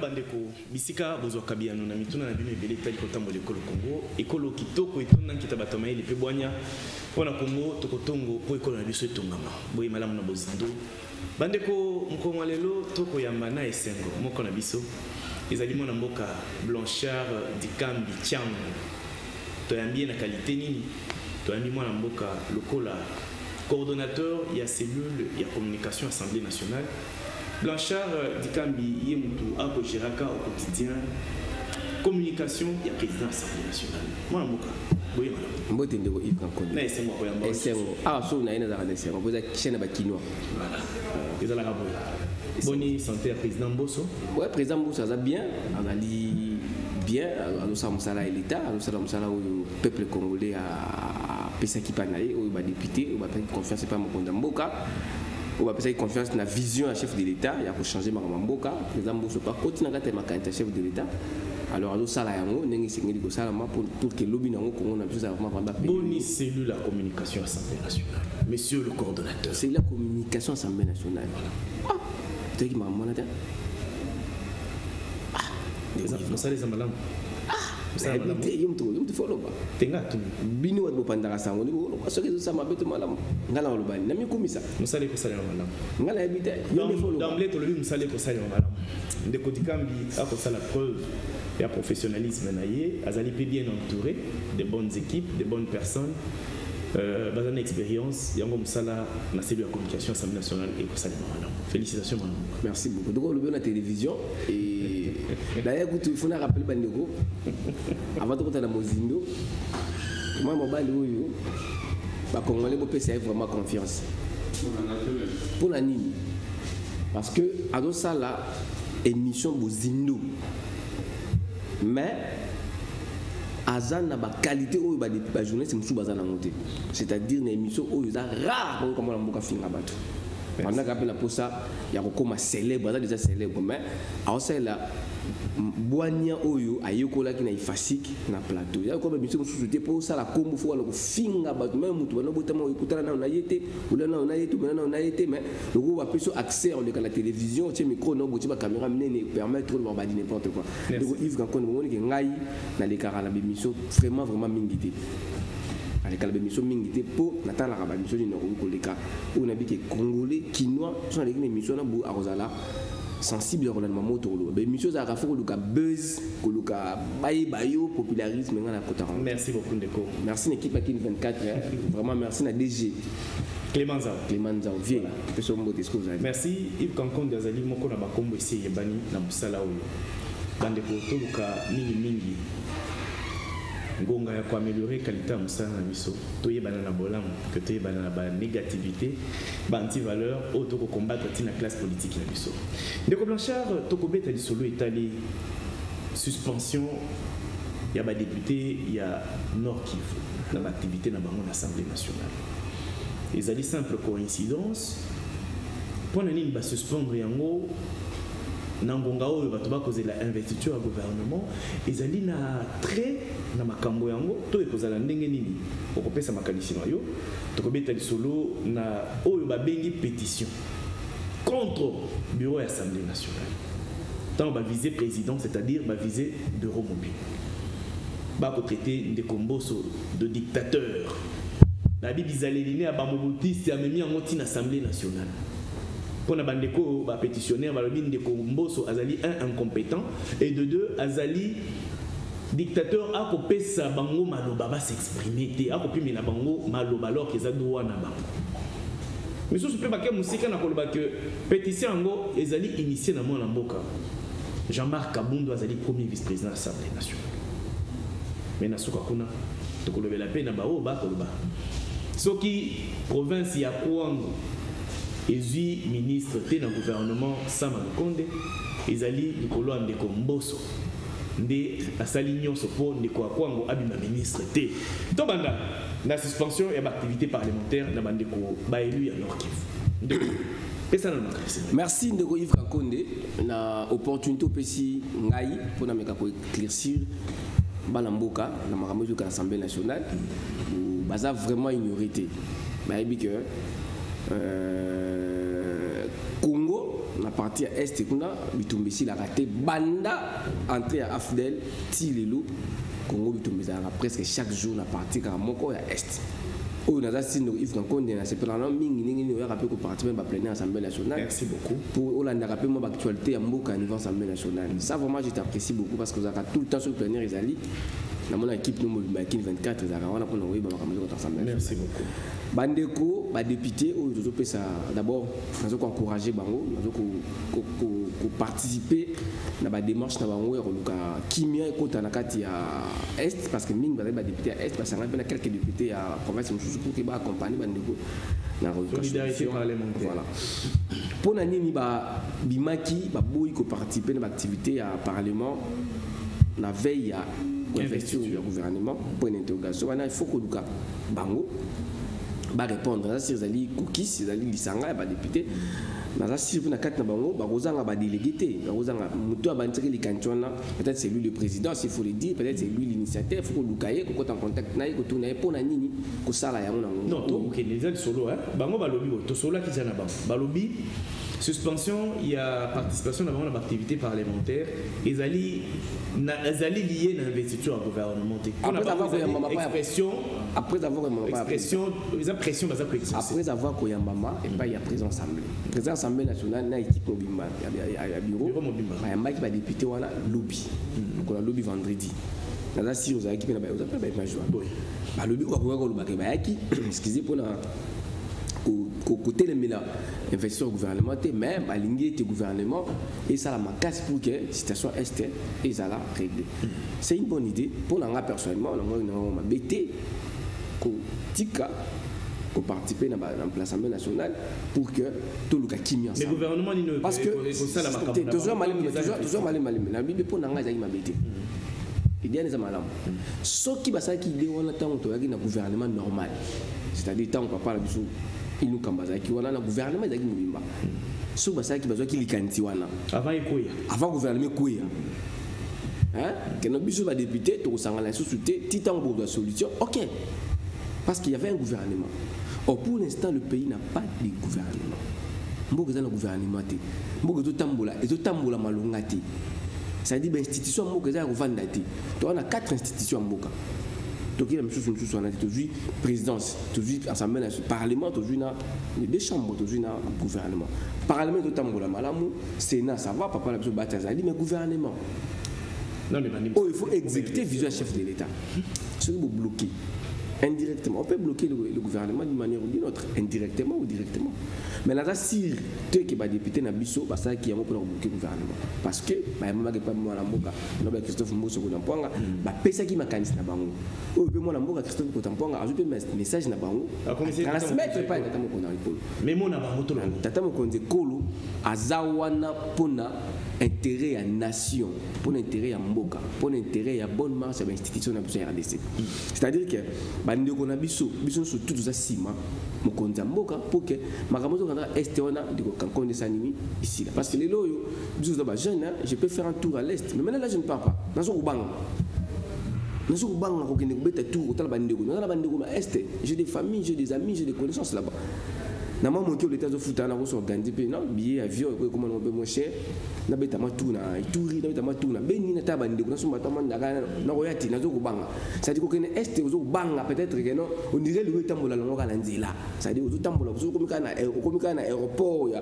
bandeko bisika bozwa kabiano na mituna na bino ebele tali kotambola ekolo Congo ekolo kitoko etona nkita bato mayele pe bwanya pona Congo tokotongo po ekolo na biso etongama boye malamu na bozindo bandeko mkongo lelo toko yamba na esengo moko na biso ezali mona mboka Blanchard Dikambi Tiango toyambi na qualité nini toyambi mona mboka lokola coordonnateur ya cellule ya communication Assemblée nationale. Blanchard Dikambi Yemutu Ako Giraka au quotidien communication et président de l'Assemblée nationale. Moi, je suis Mbote ndeko Yves Kankonde. Na esengo ko yamba. Esengo. Ah so na ina za esengo. Boza chaîne ba kinois. Voilà. Ils ala raboya. Bonne santé à président Mbosso. Ouais, président Mbosso ça bien. On a dit bien alors ça musala l'État, alors ça musala au peuple congolais à pesa ki panaye au ba député, au ba confiance pas Mokonda Mboka. On va passer confiance dans la vision à chef de l'État. Il y a pour changer Maramamboka. Le président Mbosso pas continuer à être chef de l'État. Alors, nous sommes là, pour que l'objet qu'on a besoin de Boni cellule la communication Assemblée nationale. Monsieur le coordonnateur. C'est la communication Assemblée nationale. Ah, tu as dit, maman, là. Ah, vous savez, ça m'a l'air. Bino wa bopandaka sango ni ko soki zo sama beto malamu ngala olobani na mi komisa musale ko sala malamu ngala ebite d'emblée to lobi musale ko sala malamu ndeko Dikambi ako sala preuve ya professionnalisme na ye azali pe bien entouré de bonnes équipes de bonnes personnes bazana expérience yango musala na cellule de communication Assemblée nationale et ko sala malamu félicitations malamu merci beaucoup donc lobi na télévision et d'ailleurs il faut rappeler bandeko avant de la mozindo moi mobile oyo ba congolais bo pesa vraiment confiance pour la nini parce que ado sala émission mozindo mais azana ba qualité oyo ba journaliste musu bazana monter c'est-à-dire une émission oyo za rare comme la mboka finga bato pendant qu'appelle la posa il y a comme célèbre déjà célèbre mais alors c'est là boania oyo ayokola ki na ifasik na plateau ya ko ba biso mususu pour ça la kombo fo la ko finga ba même mutu bana botama ikutana na yete ulana na yete ulana na yete mais le groupe a plus accès on est à la télévision tu micro no boti ba caméra menene permettre de voir n'importe quoi donc Yves Kankonde ngoni ke ngai na les karala émission vraiment mingité avec la émission mingité pour natala ka ba émission ni ko leka on a dit que congolais quinois sont les émissions na bu arozala sensible au rendement autour de l'émission ça a fait que buzz que bayo popularisme ngana kotara. Merci beaucoup Ndeko. Merci l'équipe Akin 24 vraiment merci na DG Clément Zao vieux merci Yves Kankonde d'Azali moko na bakombo ici yebani na busala oyo bandeko toluka mingi ngonga ya améliorer qualité musala na biso toyebana na bolamu que toyebana na ba négativité ba anti-valeur auto ko combattre tina classe politique na biso ndeko Blanchard tokobeta lisolo etali suspension ya ba député ya Nord Kivu na l'activité na bango na Assemblée nationale ezali simple coïncidence pona nini ba suspendre yango nangonga oyo bato bakozela investiture ya gouvernement ezali na très na makambo yango to ekozala ndenge nini okopesa makanisi na yo tokobeta lisolo na oyo babengi pétition contre bureau ya Assemblée nationale tant ba viser président c'est-à-dire ba viser bureau mobile ba ko traiter Ndeko Mbosso de dictateur na bibizaleli ya bamobutisi ya memi yango tina Assemblée nationale. Pour la bandeko ba pétitionnaire ba lobi Ndeko Mbosso azali un incompétent et de deux azali dictateur a kopesa bango maloba ba s'exprimer te a kopimi na bango maloba alors qu'ils a droit na bango mais sous pe ba ke musika na koloba que pétition ngo ezali initié na mona mboka Jean-Marc Kabundu azali premier vice-président de l'Assemblée nationale mais na suka kuna to kolobela pe na ba o ba koloba soki province ya Kwango ezui ministre te na gouvernement Sama Lukonde ezali likolo Ndeko Mbosso nde asali nyonso po Ndeko Kwango abima ministre te to banda na suspension ya activité parlementaire na bandeko ba élu ya Nord Kivu. Merci Ndeko Yves Kankonde na opportunité opesi ngai pour na meka ko éclaircir bana mboka na makambo ya l'Assemblée nationale baza vraiment ignorité ba ebi que Congo na partie à Est, Bitumbesi la raté, Banda, entrée à Afdel, Tilelo, Congo Bitumbesi presque chaque jour la partie à Moko à Est. Oh, on a aussi Yves Kankonde, c'est pour l'an mingi, on a rappelé qu'on participe à plein Assemblée nationale. Merci beaucoup. Pour on a rappelé mon actualité à Mboka à niveau Assemblée nationale. Ça vraiment je t'apprécie beaucoup parce que vous avez tout le temps sur le plénière ils allaient. Dans mon équipe nous Makin 24 ils on a pour nous Assemblée. Merci beaucoup. Bandeko, ba député ou tout ça d'abord nous avons encourager bango, nous avons participer dans la démarche na bango ya koluka kimia ekota na kati ya Est parce que mingi ba député à Est parce que on a quelques députés à province pour qui va accompagner bandeko na solidarité parlementaire. Voilà. Pour na nini ba bimaki ba boyi ko participer dans l'activité à parlement la veille à investiture du gouvernement pour une interrogation. Il faut que Luka Bango va répondre. Si vous allez cookies, si vous allez lisanga, va député. Si vous avez un bango, va délégué. Peut-être c'est lui le président, s'il faut le dire. Peut-être c'est lui l'initiateur. Il faut que Luka ait en contact avec lui, tourne pour nani, que ça là. Non, ok, les aides solo. Bango va lobby, to solo qui s'en a bango. Ba lobby. Suspension, il y a participation dans l'activité parlementaire. Ils allaient lier l'investiture au gouvernement. Après avoir expression, après avoir expression, pression, après avoir qu'il y a maman et pas il y a président assemblée. Président assemblée nationale na équipe mobimba, il y a bureau. Il y a un qui va député wala lobby. Donc on a lobby vendredi. Là si vous avez équipe na ba vous appelle ba joie. Ba lobby quoi ko lobby ba yaki. Excusez pour na côté les investisseurs gouvernementaux, même à l'ingé du gouvernement, et ça la casse pour que la situation est et ça la régler. C'est une bonne idée. Pour l'en personnellement, on m'a bêté qu'on participe dans l'Assemblée nationale pour que tout le cas qui m'y ensemble. Mais le gouvernement n'est pas parce que toujours la Bible pour l'en m'a bêté. Il y a des malades. Ce qui va ça qui dit on attend un gouvernement normal, c'est-à-dire tant qu'on parle du il nous kambaza qui wana na gouvernement ezaki mobimba so basaki bazwa ki likanti wana avant gouvernement koya hein que nos biso ba député to sangala sous-souté titan pour la solution OK parce qu'il y avait un gouvernement. Or pour l'instant le pays n'a pas de gouvernement. Mboka za na gouvernement te mboka to tambola malonga te ça dit ben institution mboka za kovanda te to on a 4 institutions mboka. Donc il y a même chose on a dit présidence, toujours assemblée nationale, parlement, toujours na deux chambres, toujours na gouvernement. Parlement tout tambola malamu, Sénat ça va papa la besoin batazali mais gouvernement. Non mais il faut exécuter visuel chef de l'État. Ce qui vous bloquer indirectement, on peut bloquer le gouvernement d'une manière ou d'une autre, indirectement ou directement. Mais là, si tu es député dans Bisso, c'est ça qui a pour bloquer le gouvernement. Parce que, Christophe Mousso Kotamponga, c'est qui m'a candidat à Bango. Ou moi, Christophe Kotamponga, ajoute un message à Bango. Transmettre pas Tata Mokona Ripolo. Mais mon Bango, Tata Mokonde Kolo, Azawana Pona, intérêt à nation, pour l'intérêt à Mboka, pour l'intérêt à bonne marche à l'institution de la RDC. C'est-à-dire que, bandeko na biso sur tout ça sima mokonza mboka pour que makamozo kana est ona ndiko kankonde sanimi ici parce que les loyo biso za ba jeune je peux faire un tour à l'est mais maintenant là je ne pars pas nazo kubanga ko kende kubeta tour au tala bandeko na bandeko ma est j'ai des familles j'ai des amis j'ai des connaissances là-bas. Na maman qui l'état de foot na ko organiser pe non billet avion ko comment on peut moins cher na beta matu na ituri na beta matu na beni na tabandi ko na suma tamanda na ko yati na zo kubanga ça dit ko kene est zo kubanga peut-être que non on dirait le tambola longo kana nzila ça dit zo tambola ko komika na aéroport ya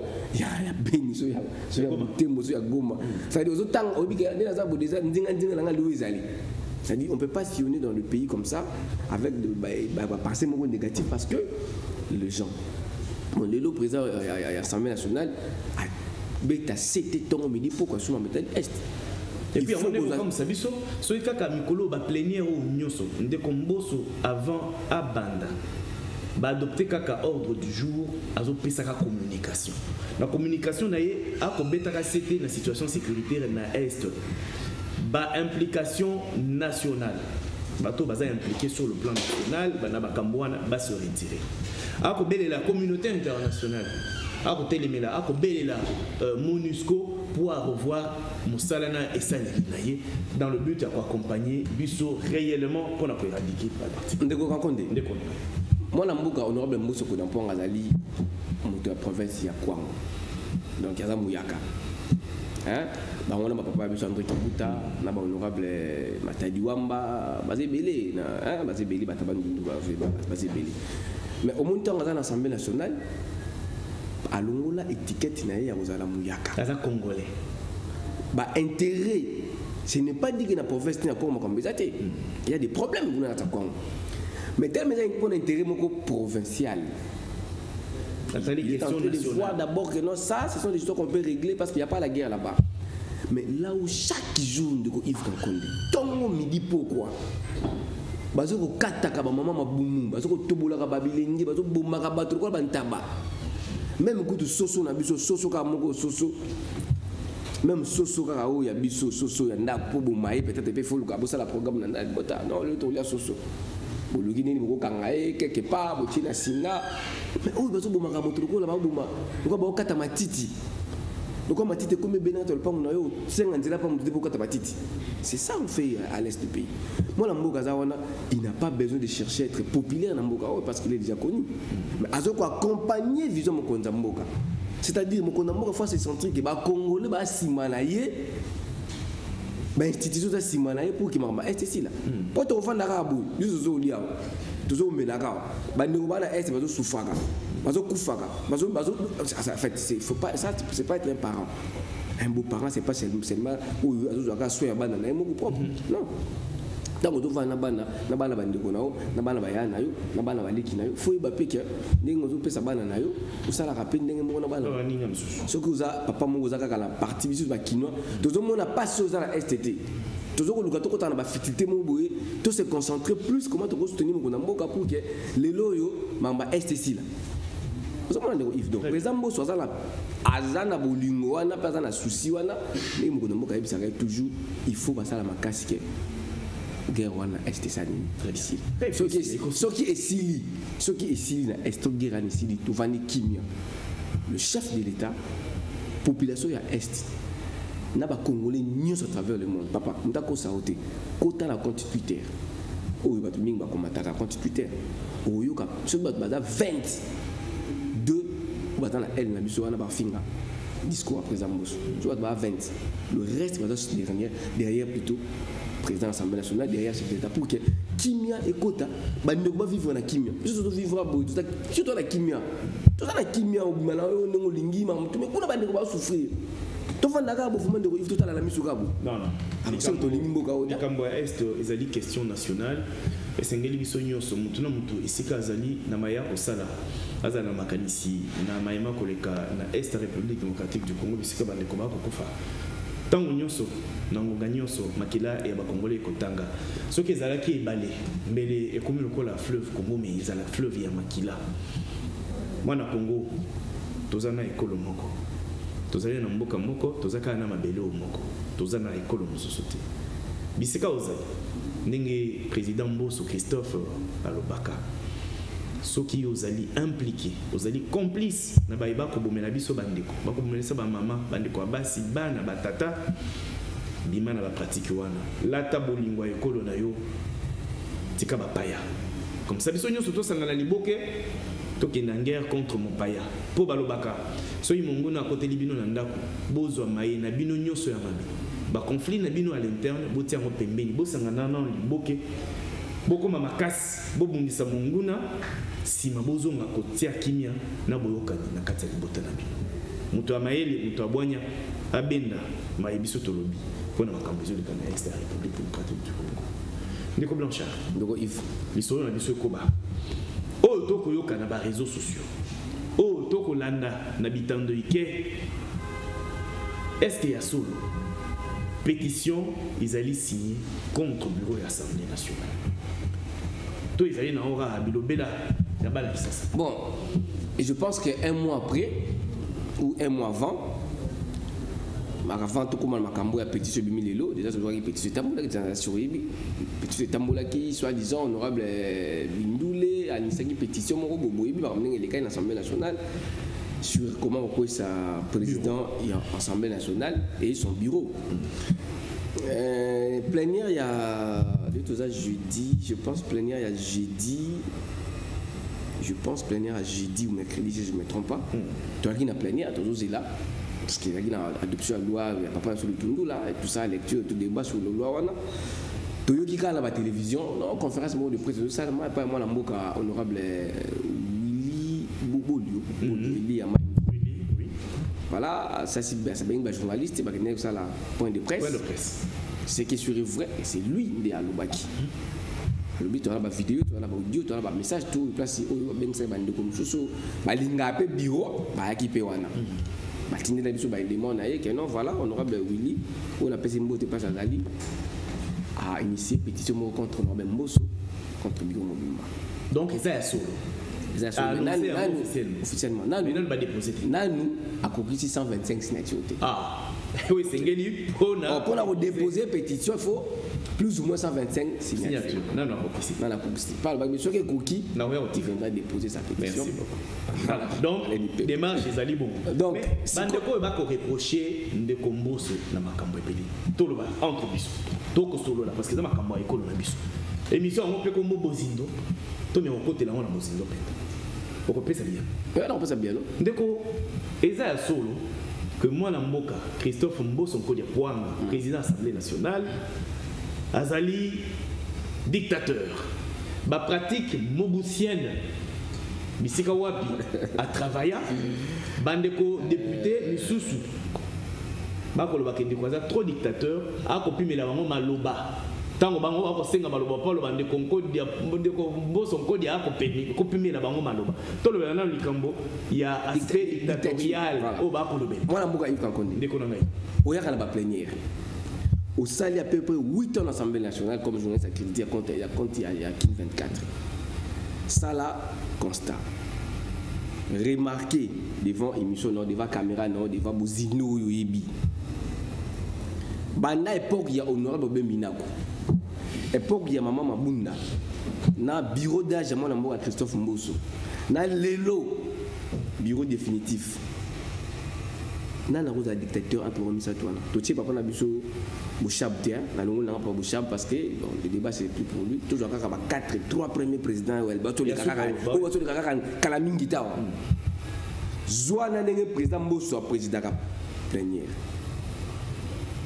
beni so ya tembo so ya Goma ça dit zo tang obika na za bodeza ndinga na nga luizali. C'est-à-dire on peut pas sillonner dans le pays comme ça avec de passer mon négatif parce que les gens bon, le président à l'Assemblée nationale a bêta 7 ans, mais pourquoi sur la méthode Est. Et puis, on est comme ça, so il y a Mikolo va plénière au Nyoso, de Komboso avant à Banda. Ba adopter kaka ordre du jour, azo pesaka communication. La communication na ye a ko bêta ka CT na situation sécuritaire na Est. Ba implication nationale. Bato baza impliqué sur le plan national, bana bakambwana ba se retirer. Ako belela la communauté internationale. Ako telemela, ako belela MONUSCO pour revoir Moussalana et Salinaye dans le but d'accompagner Bisso réellement pour éradiquer la partie. Ndeko Kankonde. Moi la mbuka honorable Mousso Kotamponga azali moto ya province ya Kwango. donc il y a Mouyaka. Hein? Bah on a ma papa biso André Kibuta, na ba honorable Matadi Wamba, basé belé na hein basé belé bataba ndundu basé belé. Mais au moment où on a l'Assemblée nationale, à l'ongola étiquette na ya ozala Mouyaka. Ça congolais. Bah intérêt, ce n'est pas dit que la province n'est pas comme ça. Il y a des problèmes vous n'avez pas. Mais tellement il y a un intérêt provincial. Il est en train de voir d'abord que non, ça, ce sont des choses qu'on peut régler parce qu'il n'y a pas la guerre là-bas. Mais là où chaque jour de Yves Kankonde, tant midi pourquoi bazo ko kataka ba mama mabumu, bazo ko tobola ka babilengi, bazo bomba ka batro ko bantaba. Même kutu soso na biso soso ka moko soso. Même soso ka o ya biso soso ya nda po bomaye peut-être pe folu ka bosa la programme na nda bota non le to ya soso. Bolugi nini moko kangaye quelque part botina singa. Mais o bazo bomba ka motro ko la ba bomba. Ko ba okata matiti. Donc, matiti comme Benato, le pont, c'est ça qu'on fait à l'est du pays. Moi, il n'a pas besoin de chercher à être populaire dans Mboka parce qu'il est déjà connu. Mais à ce qu'on accompagner vision Mokonza Mboka. C'est-à-dire Mokonza Mboka fois c'est centrique que Congolais ba simanaye ba institution za simanaye pour qu'il m'a est ici là. Pour te refaire l'arabe, yuzo liao. Toujours menaka. Ba ndeko bana est ba soufaka. En fait, faut pas, ça, c'est pas être un parent. Un beau parent, c'est pas seulement où il y a un propre. Non. Donc, on doit faire faut tout se concentrer plus comment tu soutenir mon Mboka pour que les loyaux mamba est ici là. Donc, par exemple, si vous avez un bolingo, un souci, toujours il faut passer à la casque. Guerre est ça difficile. Ce qui est sili, est guerre sili, tout va kimia. Le chef de l'État, population à est. N'a pas congolais ni à travers le monde. Papa, nous avons sauté. Quota la compte Twitter. Oh, il va te dire comment tu as compte Twitter. Oh, il y a 20. Dans la haine, la mission, on a finga. Discours à président Bosso. Tu vois, 20. Le reste, derrière plutôt, président de l'Assemblée nationale, derrière chef d'État, pour que Kimia et Kota, ne pas vivre dans Kimia. Surtout vivre à Boy, surtout la Kimia. Tout ça, la Kimia, on a un lingi, mais on va souffrir. Tu vas d'accord, vous demandez de tout à la mission. Non, non. Les Cambois Est, ils ont dit question nationale. Et c'est un gars qui mutu ici Kazali Namaya Osala Azana Makanisi Namayama Koleka na Est République démocratique du Congo bisika bande komba kokufa tango nyonso nangonga nyonso makila et ba Congolais kotanga ce qui ezalaki ebale mbele ekomi lokola fleuve Congo mais ezala fleuve ya makila mwana Congo tozana ekolo moko tozali na mboka moko tozaka na mabele moko tozana ekolo mosusu te bisika ozali ndenge président Mbosso Christophe alobaka soki ozali impliqué ozali complice na bayiba ko bomela biso bandeko bakobomelesa ba mama bandeko abasi bana batata bima na ba pratique wana lata bolingwa ekolo na yo tika bapaya comme ça biso nyonso to sangana liboke to kenda guerre contre mon paya po balobaka soki mongona côté libino na ndako bozwa maye na bino nyonso ya mabe ba conflit na bino à l'interne botia ngo pembeni bosangana na liboke bokoma makasi bobungisa monguna sima bozonga kotia kimia na boyokani na kati ya libota na bino muto amayele muto abwanya abenda mayebiso tolobi pona makambo ezo lekana ya extérieur République démocratique du Congo ndeko Blanchard ndeko Yves lisolo na biso koba oyo tokoyoka na ba réseaux sociaux oyo tokolanda na bitando ike est-ce qu'il y a solo pétition, ils allaient signer contre le bureau de l'Assemblée nationale. Tout ils allaient dans la Bilobela, là-bas, bon, et je pense qu'un mois après, ou un mois avant, avant tout comme Makambo a pétition Bimilelo, déjà je vois une pétition Tambola qui est sur Ibi, pétition Tambola qui soi-disant honorable Bindoulé, a une pétition Morobo Ibi, par les cas de l'Assemblée nationale. Sur comment on sa président et l'Assemblée nationale et son bureau. Plénière, il y a jeudi, je pense plénière, il y a jeudi, je pense plénière à jeudi ou mercredi, si je ne me trompe pas. Tu as une plénière, tu es là. parce qu'il y a une adoption de loi, il y a pas sur le Tundu là, et tout ça, lecture, tout débat sur la loi. Toyoki à la télévision, non, conférence de presse, ça, moi, pas moi, la mboka honorable Willy Bobolio, Willy Amay. Voilà, ça c'est bien un journaliste, il va gagner ça là, point de presse. Ouais, de presse. C'est qui est vrai, et c'est lui, de Alobaki. Tu as la vidéo, tu as la audio, tu as la message, tout est placé au ben c'est bande comme ça. Bah l'inga pe bureau, bah qui peut wana. Bah tindi la biso bah élément na que non voilà, honorable Willy, on a passé une bonne page à Zali a initié pétition contre honorable Mbosso contre Biro Mobimba. Donc ça est solo. Officiellement. Nous va déposer. Nous a couru 625 signatures. Ah. Oui, c'est Ngeli pour la déposer pétition, il faut plus ou moins 125 signatures. Non, officiel. Non, la course. Pas le monsieur qui est cookie. Non, il viendra déposer sa pétition. Merci beaucoup. Voilà. Donc, démarche chez Ali Bon. Donc, Bandeko va reprocher de Komboso na makambo epeli. Tout le monde entre biso. Tout ko solo là parce que ça makambo ekolo na biso. Émission on peut comme Bozindo. Tout mais on côté là on a Bozindo peut. On peut ça bien. Ouais, on peut ça bien. Ndeko eza solo que moi Mboka Christophe Mbosso Nkodia Pwanga président de l'Assemblée nationale azali dictateur ba pratique mobusienne bisika wapi a travaillé bandeko député misusu bakolo bakende kwaza trop dictateur a kopimela bango maloba tango bango bakosenga maloba polo bandeko Nkodia bandeko Mbosso Nkodia kopimela bango maloba to le na likambo ya aspect dictatorial o bakolobe moi Mboka Yves Kankonde ndeko na ngai oyaka na ba plénière au sali à peu près 8 ans à l'Assemblée nationale comme journaliste accrédité il y a 24. Ça là, constat. Remarquez devant émission, devant caméra, devant Bozino Yoyebi. Banda époque, il y a honorable Beminako. Époque, il y a maman Mabunda. Na bureau d'âge, moi, à Christophe Mbosso. Na Lelo, bureau définitif. Na na rosa dictateur entre Romisa Touana. Tout ce papa na biso Bouchab tiens, na longo na pas Bouchab parce que bon, le débat c'est plus pour lui. Toujours kaka 3 premiers présidents ou bato les kaka ou bato les kaka kala mingi ta. Zwana ndenge président Mbosso président ka plénière.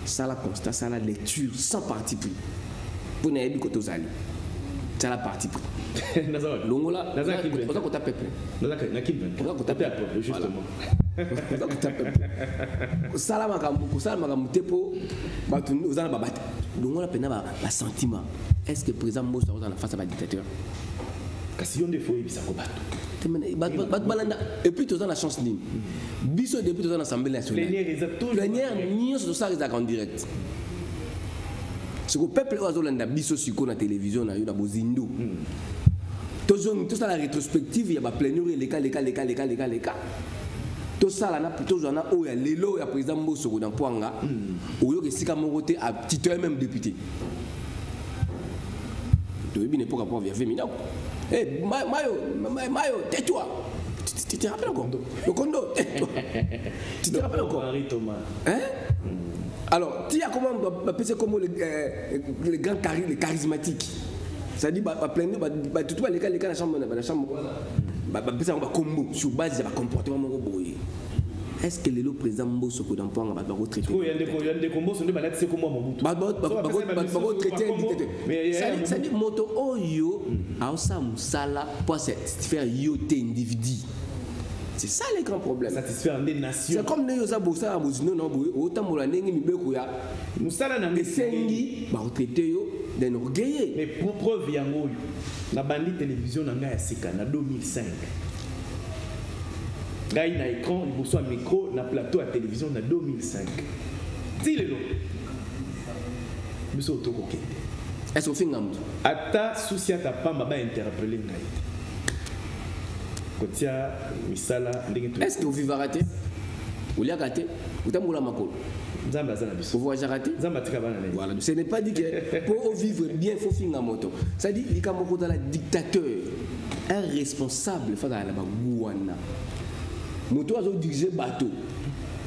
Ça la constat, ça la lecture sans parti pris. Pour na yebi koto zali. Ça la parti pris. Longo là, on va taper peuple. On va taper peuple justement. Sala makambo tepo batundu ozana babata donc on a pena ba sentiment est-ce que président Mbosso a la face à la dictateur kasi yon defo ibisa ko bato balanda et puis tu as la chance ni biso depuis tu as l'Assemblée nationale plénière ni sur ça en direct ce que peuple ozolanda biso siko na télévision na yo na Bozindo tout ça la rétrospective il y a ba plénière les cas tout ça là plutôt j'en a où il y a l'élo il y a président Mbosso dans Pwanga où il y a si comme côté à titre même député de bien n'est pas rapport vers Femina eh Mayo tais-toi tu te rappelles encore le condo tu te rappelles encore hein alors tu as comment penser comme les grands les charismatiques ça dit bah plein tout les cas la chambre penser on va combo sur base de comportement boy est-ce que le président Mbosso peut dans point va retraiter il y a des combos sont des balades c'est comme moi mon retraiter ça dit moto oyo a ça musala pour satisfaire yoté individu. C'est ça le grand problème. Satisfaire des nations. C'est comme nous avons ça à Bozino non autant mola nengi mibeko ya musala na ngesengi ba retraiter yo d'un orgueil. Mais pour preuve yango na bandi télévision na nga ya sika na 2005. Ngai na écran liboso ya micro na plateau à télévision na 2005. Ti lelo. Biso to kokende. Est-ce que finga mutu? Ata souci ata pamba ba interpeller ngai. Est-ce que vous vivez raté? Vous l'avez raté? Vous avez makolo. Vous voyez raté? Voilà. Ce n'est pas dit que pour vivre bien, il faut finir en moto. Ça dit qu'il y a un dictateur, un responsable face à la Gouana. Moto a dirigé bateau.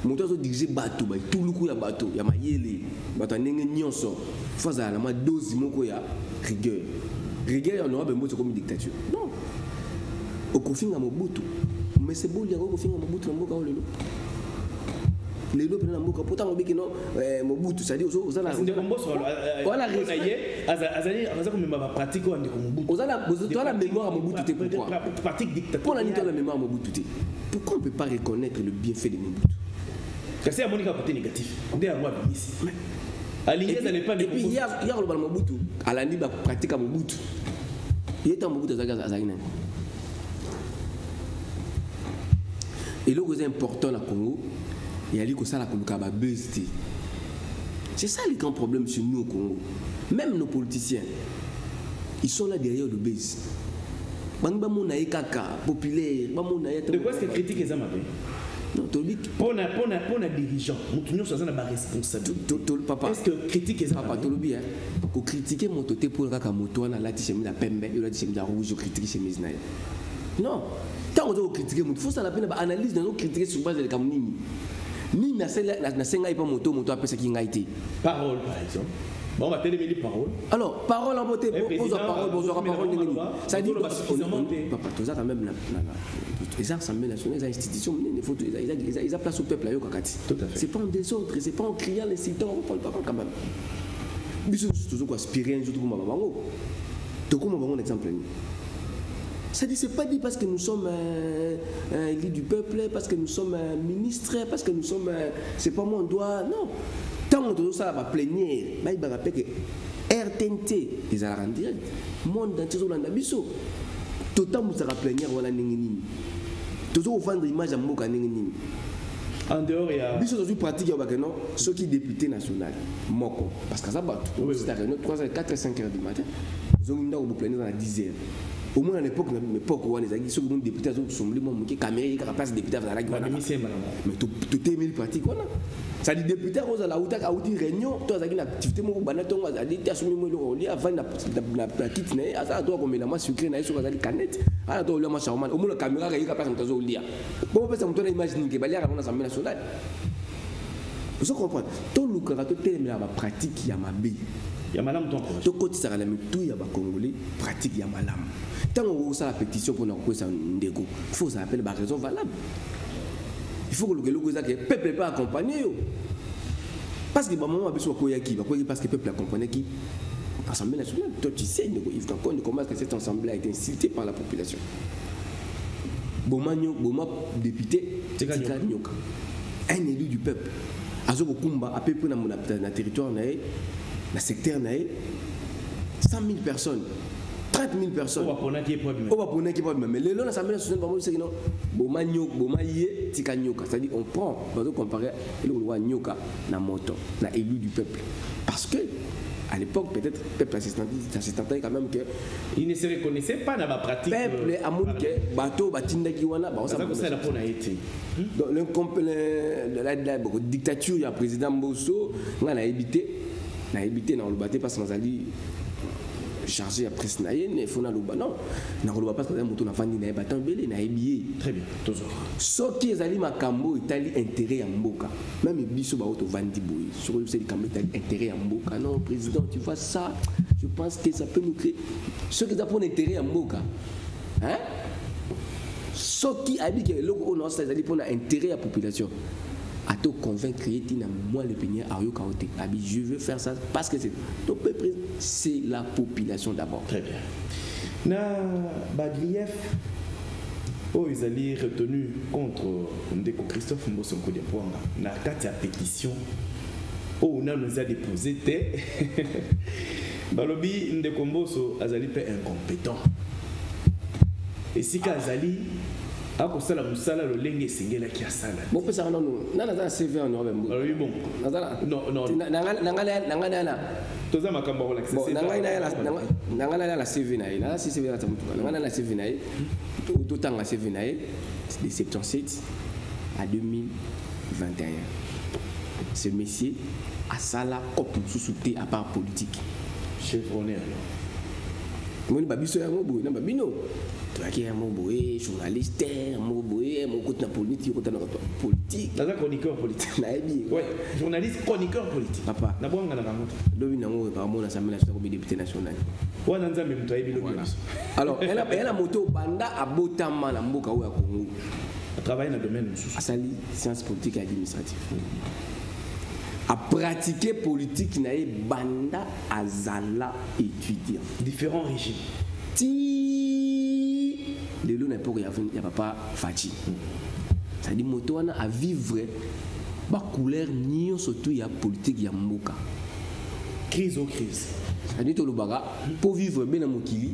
Moto a dirigé bateau. Tout le coup, il y a bateau. Il y a mayele. Bateau a nyonso. Face à la dose, il y a rigueur. Rigueur, on aura besoin comme une dictature. Non. Au confinement à Mobutu, mais c'est beau, il y a au confinement à Mobutu, les deux pendant mboka pourtant obiki non Mobutu ça dit aux ala voilà aza comme ma pratique on dit Mobutu aux ala mémoire Mobutu te pourquoi pratique dictatoriale pour la nuit la mémoire Mobutu pourquoi on peut pas reconnaître le bienfait de Mobutu parce que Monica côté négatif dès à moi ici aligné ça n'est pas et puis il y a le Mobutu à la nuit pratique à Mobutu il est en Mobutu azagina et là c'est important la Congo il y a lui que ça la Kolukaba buzz. C'est ça le grand problème chez nous au Congo. Même nos politiciens, ils sont là derrière le buzz. Populaire. De quoi est-ce que critique les amabés? Non, pour un dirigeant, nous sommes dans la responsabilité. Est-ce que critique les amabés? Papa, pour critiquer mon toté pour la moto, on a la t-shirt la pembe, on a la t-shirt rouge, critique chez Miznaï. Non, tant qu'on critiquer, il faut ça la peine d'analyse de nos critiques sur base de la Cameroun. Ni na senga pas moto après ce qui a été. Parole par exemple. Bon, on va téléméler parole. Alors, parole en beauté, bonjour parole. Ça dit papa, tout ça quand même les assemblées nationales, les institutions, ils ont place au peuple là, c'est pas en désordre, c'est pas en criant, l'incitant, on parle pas quand même. Mais c'est toujours aspirer un jour comme maman. Tout comme un exemple. Ça dit, c'est pas dit parce que nous sommes élus du peuple, parce que nous sommes ministres, parce que nous sommes. C'est pas moi, on doit. Non. Tant que ça va plénière, il va rappeler que RTNT, ils allaient en direct. Monde entier, on a biso. Tout le temps, vous allez plénière, on a n'ingénie. Toujours vendre l'image à Moka n'ingénie. En dehors, il y a. Biso, c'est une pratique, non? Ceux qui sont députés nationaux, Moko. Parce que ça va tout. C'est à 3h, 4h, 5h du matin. Ils ont une heure où vous plénière dans la 10h. Au moins à l'époque où les amis sont députés sont les caméras qui passent députés à la mais tout est mis pratique voilà ça dit député aux la outa a outi réunion toi une activité mo banaton a dit assumer mo le avant la kit né ça doit comme la masse sucrée na sur la canette ala to le macha au moins la caméra qui passe dans zo lia bon peut ça me donne imaginer que balia dans l'Assemblée nationale vous comprenez tout le karato tellement la pratique ya mabe ya malam ton to côté ça la tout ya ba congolais pratique ya malam tant on a la pétition pour nous ça ndego il faut ça appelle la raison valable il faut que le peuple pas accompagner parce que maman a besoin koyaki parce que le peuple accompagner qui Assemblée nationale toi tu sais comment est-ce que cette assemblée a été insultée par la population Boma député Tikanyoka un élu du peuple Azoko Kumba à peu près dans le territoire dans le secteur 100 000 personnes 30 000 personnes. On va prendre qui problème. Mais les lois l'Assemblée nationale, c'est que non. Boma yé tika nyoka. C'est-à-dire on prend, on va comparer le roi nyoka na moto, na élu du peuple. Parce que à l'époque peut-être peuple assistant quand même que il ne se reconnaissait pas dans la pratique. Peuple amour que bateau batinda kiwana ba ça la pona été. Donc la dictature il y a président Mbosso, on a évité na le bateau parce qu'on a dit chargé à presse naïne il faut na loba non na loba parce que moto na fandi na batan belé na ebié très bien toujours so qui ezali makambo itali intérêt ya mboka même biso ba auto vandi boy sur le c'est kambo itali intérêt ya mboka non président tu vois ça je pense que ça peut nous créer ceux qui ont intérêt ya mboka hein so qui a dit que le on a ça ezali pour intérêt ya population à te convaincre qu'il y a moi le peigneur à Yokaote. Je veux faire ça parce que c'est la population d'abord. Très bien. Na Bagrief, ils allaient retenu contre Ndeko Christophe Mbosonko de Poanga. Na kati pétition, on a nous a déposé Balobi Ndeko Mboso azali pe incompétent. Et si Kazali ako sala musala lo lenge singela ki asala bon pesa non na CV en Europe oui bon non nangana toza makambo ko l'accès nangana la CV na CV na tamutu nangana la CV na tout temps la CV na de 77 à 2021 ce monsieur a sala aucune sous-souté à part politique chevronné mon babiso ya mobo na babino qui est mon journaliste, mon côté politique, politique. Dans un chroniqueur politique. Oui, journaliste, chroniqueur politique. Papa. Na bonga na ramonte. Dominango par mon assemblée nationale comme député national. Wa nanza même toi ebilo. Alors, elle a moto banda abotama na mboka ya Congo. travailler dans le domaine à sali sciences politiques et administratives à pratiquer politique na banda azala étudiant différents régimes ti les lois n'a pas y a papa Fachi ça dit moto à vivre ba couleur ni surtout y a politique ya mboka crise au crise ça dit to le baga pour vivre bien na mokili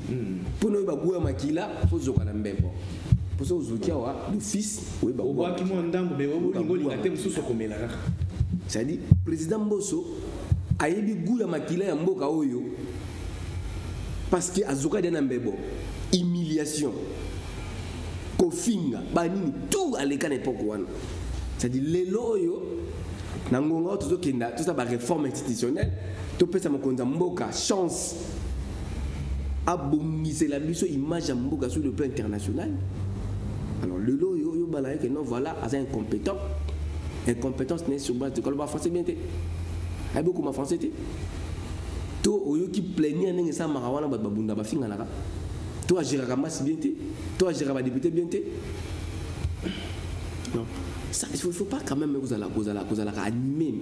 pour no ba goya makila faut zoka na mbembo pour ça ozokia wa d'office oui ba o ba ki mo ndambo be o ngoli ngate mususu komela kaka ça dit président Mbosso ayebi goya makila ya mboka oyo parce que azoka na mbembo humiliation kofinga banini tout à l'école époque wana c'est à dire lelo oyo na ngonga to kenda tout ça ba réforme institutionnelle to pesa mokonza mboka chance abongiser la biso image ya mboka sur le plan international alors lelo yo balaye que non voilà as incompétent incompétence n'est sur base de quoi français bien té ay beaucoup ma français té to oyo ki plaigner ndenge sa marawana ba bunda ba finga naka toi gérer ramas bien té toi gérer ba député bien té non ça il faut pas quand même vous allez animer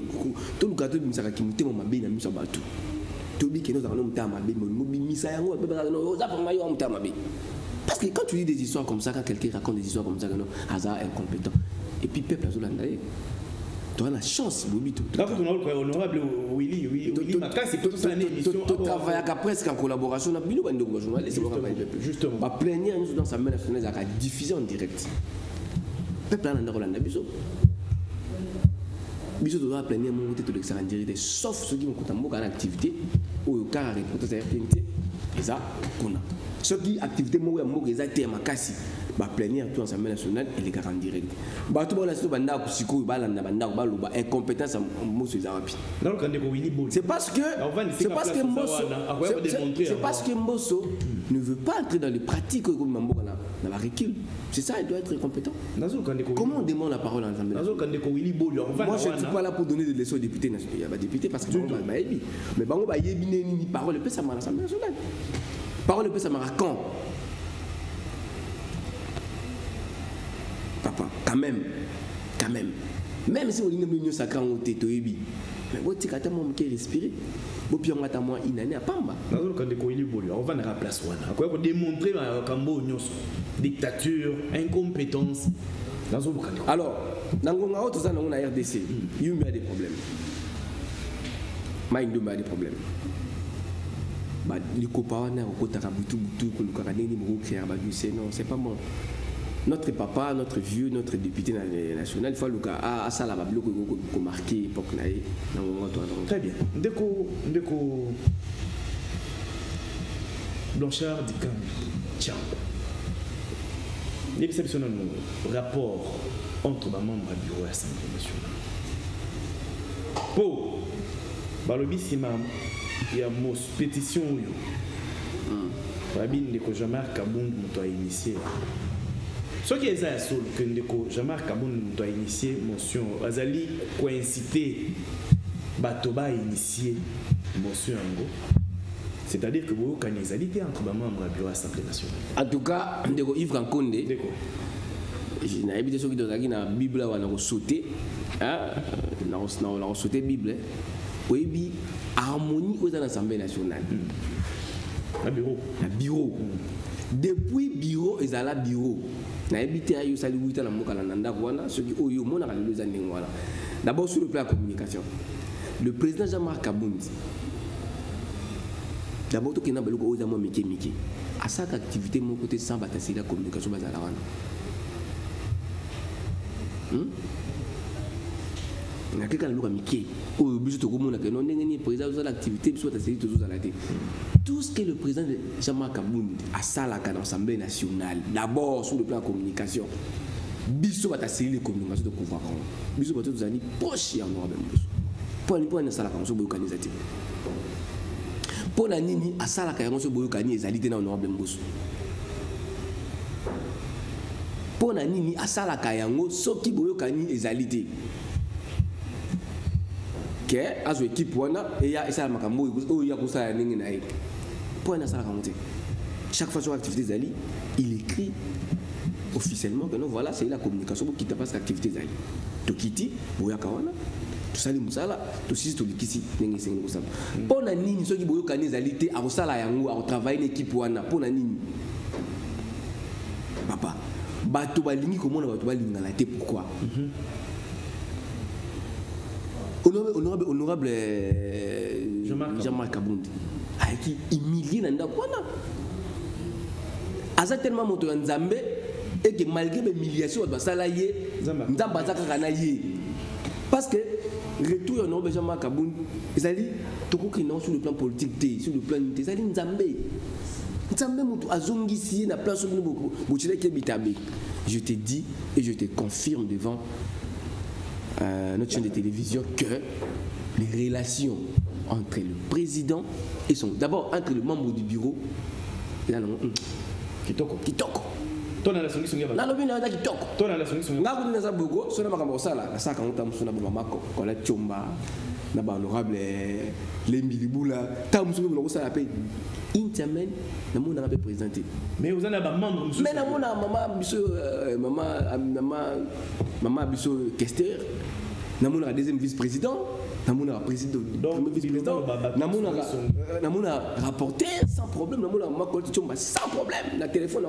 tout le gâteau de ça qui monte mon mabé na miso batou to bi que nous allons monter mabé mo bi misa yango no za pour mayo monter mabé parce que quand tu dis des histoires comme ça quand quelqu'un raconte des histoires comme ça non hasard incompétent et puis peuple azolanda tu as la chance bobito donc on a honorable Willy Makasi pour ça une émission tu travailles presque en collaboration na bino bande ko journaliste justement ba plénière nous dans sa main nationale à diffuser en direct peuple en Hollande biso doit plénière mon côté de l'excellent direct sauf ceux qui vont compter en activité ou car reporter RTNT et ça qu'on a ceux qui activité mo ya mo eza te makasi ba plénière tout ensemble national et les garants direct ba tout bona banda ko siko ba landa banda ba loba incompétence mo so zawapi non quand ko Willy Bol c'est parce que Mbosso ne veut pas entrer dans les pratiques comme Mamboka na ba recul c'est ça il doit être compétent comment on demande la parole en assemblée moi je ne suis pas là pour donner des leçons aux députés nationaux il y a ba député parce que ba yebi mais bango ba yebi ni parole peut ça à l'assemblée nationale parole peut ça quand papa quand même si on dit que nous sacré en tête mais vous êtes capable de respirer vous puis on a moi une année à Pamba on va na place wana quoi démontrer kambo nyos dictature incompétence alors nangonga autre ça na RDC il y a des problèmes mais il y a des problèmes bah les copains na ko takabutu ko lukaka nini mo créer ba non c'est pas bon. Notre papa, notre vieux, notre député national, il faut que ça la bablo ko marqué époque na très bien. Ndeko Blanchard Dikambi. Tiens. L'exceptionnel rapport entre les membres du bureau de l'Assemblée nationale. Pour balobi simam il y a une pétition yo. Rabin Ndeko Jean-Marc Kabund a initié. Ce qui est ça, c'est que Ndeko Jean-Marc Kabund a initié motion. Azali coïncité Batoba a initié motion Ango. C'est-à-dire que vous avez des alliés entre les membres du bureau de l'Assemblée nationale. En tout cas, Ndeko Yves Rankonde. Je n'ai pas dit que la Bible a sauté. On a sauté la Bible. Oui, harmonie aux l'Assemblée nationale. Le bureau. Le bureau. Depuis le bureau, ils ont le bureau. D'abord sur le plan de la communication. Le président Jean-Marc Kabund, d'abord, il y a des gens qui à chaque activité, mon côté sans bâtir la communication. Il y a quelqu'un qui tout ce que le président Jean-Marc Kabund a ça dans l'Assemblée nationale, d'abord sur le plan de la communication, biso va tasser les communications de pouvoir. Biso va tous années proche et en Europe. Pour une salle à la organisative. Pour la nini à salle à la organisative, les alliés dans Europe. Pour la nini à salle à la organisative, les alliés. À son équipe, il y a ça makambo il y a ça ya ningi na yé pour na sala kamonte chaque fois sur activité zali il écrit officiellement que non, voilà, c'est la communication pour quitter parce qu'activité zali. To kiti, boya kawana. Tout ça, musala, tout ça, tout likisi, n'engue sengi kusala. Pour na nini, ceux qui boyo kani zali te, à kusala yango, à travailler une équipe wana, pour na nini. Papa, bato balingi comment on va bato balinga la te pourquoi? Honorable Jean-Marc Kabound, qui humilié dans quoi? Aza tellement monté en Zambé et que malgré l'humiliation, parce que retour honorable Jean-Marc Kabound, ils allaient tout sur le plan politique, sur le plan ils allaient en Zambé. Je te dis et je te confirme devant notre chaîne de télévision que les relations entre le président et son... D'abord, entre le membre du bureau et Kitoko. Toi, la solution est là. Toi, la solution est là. Honorable les milibula une semaine nous avons présenté mais vous en avez membre mais maman biso Kester nous avons deuxième vice-président nous avons président vice-président nous avons rapporté sans problème nous avons sans problème la téléphone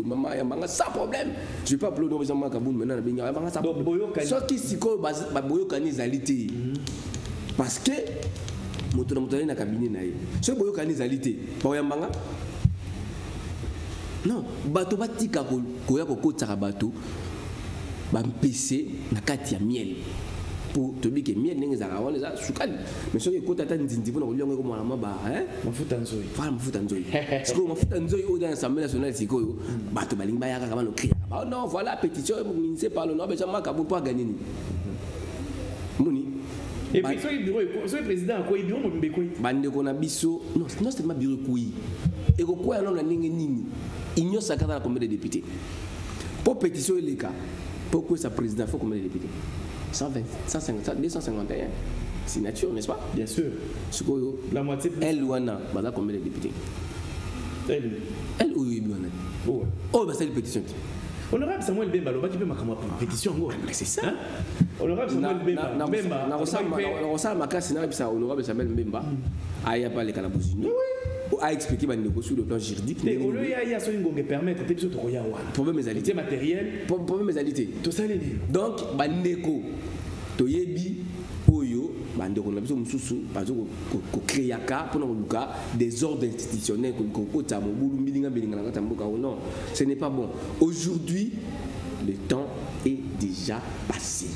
maman yambanga sans problème je vais pas applaudir Jean-Marc Kabound maintenant sans problème ce qui si ko boyo kanizalité parce que moto na cabinet na ye ce boyo kanizalité ba yambanga non bato batika ko ya ko kotaka bato ba mpese na kati ya miel pour te dire que miel n'est pas wana za sukali mais ce que kota ta ndindi bona kolionga ko mwana ba mafuta nzoi fala mafuta nzoi siko mafuta nzoi au dans l'Assemblée nationale siko bato balingi ba yaka kama no kriya ba non voilà pétition ministre par le nom de Jean-Marc Kabound pour gagner ni moni et puis ce président ko bureau mo mbeko bande ko na biso non c'est ma bureau ko yi et ko kwa non na ningi nini inyo sakata la combien de députés pour pétition les cas pour que sa président faut combien de députés 120, 150, 251 signatures, n'est-ce pas? Bien sûr. La moitié plus. Elle ou Anna, bah combien de députés? Elle ou Anna? Oh, bah c'est une pétition. Honorable Samuel Bemba, le bas qui peut m'accompagner pour une pétition. C'est ça. Honorable Samuel Bemba. Honorable Samuel Bemba, il n'y a pas les Calabouzinho. A expliqué sur le plan juridique. Mais au lieu il y a ce qui permet de faire problème égalité matériel. Problème égalité. Tout ça les donc bandeko toyebi oyo bandeko na biso mususu bazo ko créer ka pour luka des ordres institutionnels ko kota mobulu mbilinga belinga na kata mboka non ce n'est pas bon. Aujourd'hui le temps est déjà passé.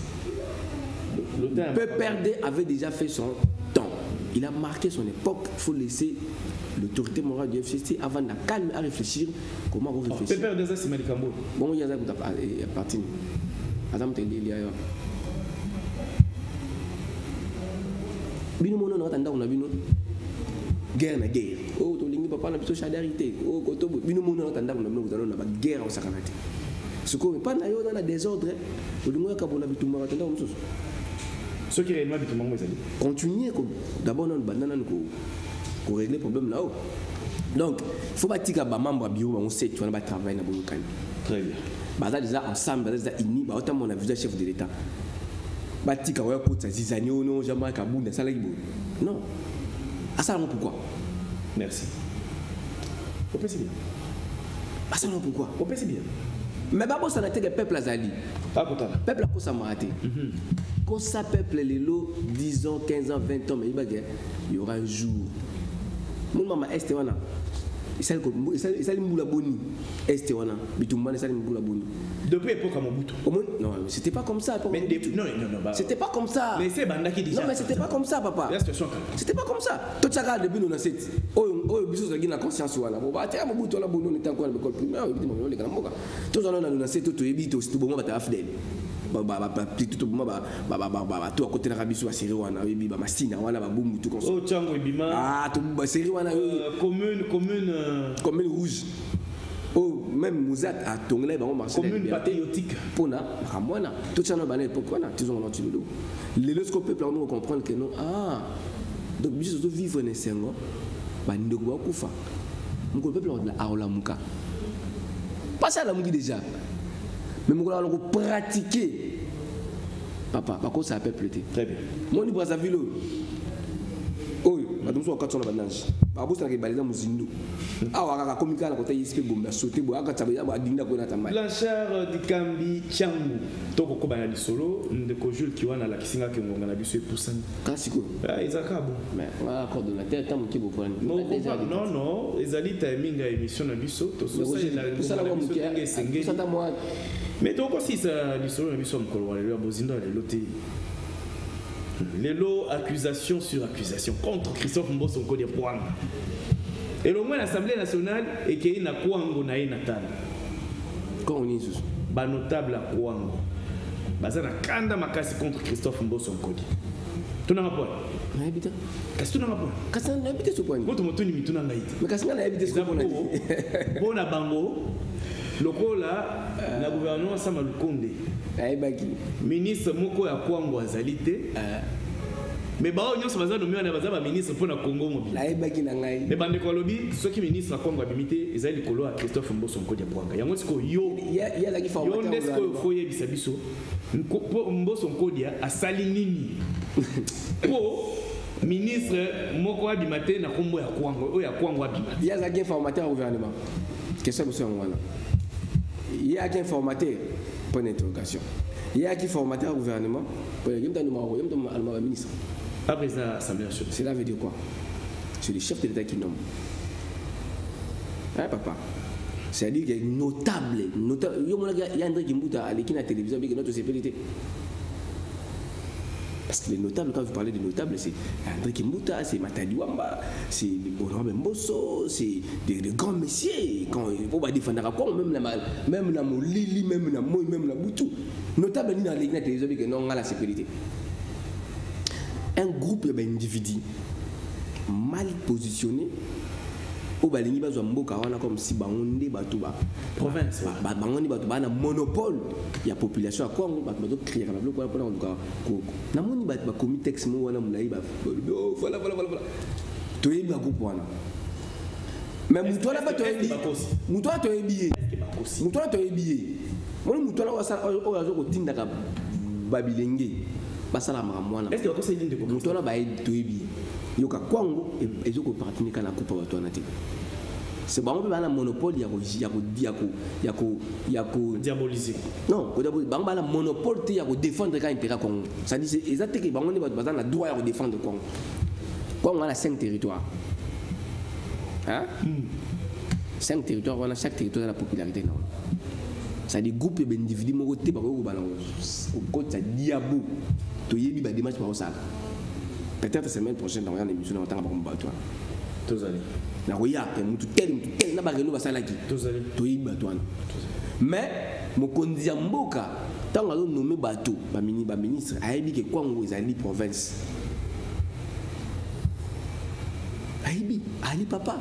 Le Péperdé avait déjà fait son temps. Il a marqué son époque. Il faut laisser l'autorité morale du FCC avant de calmer à réfléchir comment on réfléchit. Pépère de ça, c'est Malikambo. Bon, il y a ça qui est parti. Adam il y a bino mono na on a bino guerre na guerre. Oh to lingi papa na biso solidarité. Oh koto bino mono na on a bino vous allons na guerre au sakanati. Ce qu'on pas na yo dans la désordre. Au lingo ya kabona bitumba na on mususu. Ce qui est réellement bitumba moi ça dit. Continuer d'abord na banana pour régler le problème là-haut. Donc, il faut pas dire que les membres du bureau, on sait que tu vas travailler dans le bureau. Très bien. Bah, déjà ensemble, déjà unis, bah, autant on a vu le chef de l'État. Bah, tu vas voir ça Zizani, non, Jean-Marc Kabound, ça là, non. Ah, ça, pourquoi? Merci. Au c'est bien. Ah, ça, pourquoi? Au c'est bien. Mais d'abord, ça n'a été que le peuple azali. Pas pour toi. Le peuple a quoi ça m'a raté. Quand ça peuple les lots, 10 ans, 15 ans, 20 ans, mais il y aura un jour. Mon maman Estewana, il s'est moula boni. Estewana, bitumane s'est moula boni. Depuis l'époque à Mobutu. Non, c'était pas comme ça. Mais non, c'était pas comme ça. Mais c'est Banda qui dit ça. Non, mais c'était pas comme ça, papa. C'était pas comme ça. Tout ça garde depuis nous dans cette. Oh, biso ça la conscience wala. Bon, bah tiens, Mobutu là bon, on était encore à l'école primaire, il dit mon les grands. Tout ça dans cette tout ebito, c'est tout bon, bah fidèle. Tout à côté de la Rabisou à Syrie, on a eu Mastina, on a boum tout comme ça. Oh, Tchango et Bima. Ah, tout Syrie, on a eu commune rouge. Oh, même Mouzat a tourné, on marche. Commune patriotique. Pona, Ramona, tout ça, on a eu pourquoi on a toujours un antidoulou. Les peuple on comprendre que non. Ah, donc, juste de vivre dans ces gens, bah, nous devons couper. Nous peuple on a la Aola Mouka. Pas ça la mouille déjà. Mais on va pratiquer. Papa, par contre ça peut prêter. Très bien. Moi, je suis à Ville. Oh, je suis à 400 bandages. Par contre, je suis à Muzindo. Ah, on va communiquer avec les ISP, on va sauter, on va Blanchard Dikambi Tiangu. Toko Kobana di Solo, ndeko Jules Kiwana la kisinga ke ngonga na biso epusani. Kasiko. Ah, ezaka bon. Mais on va coordonnateur tant que vous prenez. Non, non, ezali timing à émission na biso, to so ça la biso ngé sengé. Mais toko si ça di Solo na biso mkolo wa lelo bozindo lelo te. Lelo accusation sur accusation contre Christophe Mbosso Nkodi Pwanga. Et le moins l'Assemblée nationale est qu'il y a Kouango na Natal. Quand on est sous. Ba notable à Kouango. Bazana kanda makasi contre Christophe Mbosso Nkodi. Tu n'as pas. Na habite. Qu'est-ce que tu n'as pas? Qu'est-ce que tu habite ce point? Quand tu m'entends ni tu n'as pas. Mais qu'est-ce que tu habite ce point? Bon na bango. Loko là, la gouvernement sama Lukonde. Ay baki. Ministre moko ya Kouango azalité. Mais bah on se basa nommé on a basa ministre pour na Congo mobile. Ay baki na ngai. Mais bande ko lobi ceux qui ministre na Congo abimité ezali kolo à Christophe Mbosso Nkodi Pwanga. Yango siko yo. Ya la ki formateur. Yo ndesko foye bisabiso. Mbosso Nkodi a sali nini. Po ministre moko abimate na kombo ya Kwango o ya Kwango abimate. Ya la ki formateur au gouvernement. Question monsieur ngwana. Ya ki formateur point d'interrogation. Ya ki formateur au gouvernement. Pour le ministre. Après ça, l'Assemblée nationale. Cela veut dire quoi? C'est le chef de l'État qui nomme. Hein, papa? C'est-à-dire qu'il est notable. Il y a André Kimbouta à l'équipe de la télévision avec notre sécurité. Parce que les notables, quand vous parlez de notables, c'est André Kimbouta, c'est Matadi Wamba, c'est Bonobe Mbosso, c'est des grands messieurs. Quand on va défendre la Congo, même la Molili, même la Moï, même la Boutou. Notable, ni dans l'équipe de la télévision avec non à la sécurité. Un groupe d'individus mal positionnés au balingi bazwa mboka wana comme si bangonde batuba province bangondi batuba na monopole ya population ya Congo bato crier na bloc wana mpona ko na moni ba komi texte mo wana mulai ba voilà toyebi ba groupe wana mais mutola ba toyebi mutola toyebi mutola toyebi moni mutola wasa o yazo ko tindaka babilenge basala makamwana est-ce que ko c'est l'inde ko mutola ba toyebi yoka Congo ezoko participer na coupe bato wana te c'est bon on a monopole ya ko diaboliser non ko bango ba la monopole te ya ko défendre ka intérêt Congo ça dit c'est exactement que bango ne ba na droit ya ko défendre Congo Congo a 5 territoires hein 5 territoires on a chaque territoire la popularité non ça dit groupe d'individus moko te ba ko ba au côté diabo to yebi ba démarche par ça. Peut-être la semaine prochaine, dans l'émission, on va parler de toi. Tous allez. Na roya, mutu tel, na ba reno ba sala ki. Tous allez. To yi bato wana. Mais mokonzi ya mboka tant alo nommé bato ba ministre ayebi ke Kwango ezali province. Ayebi ali papa.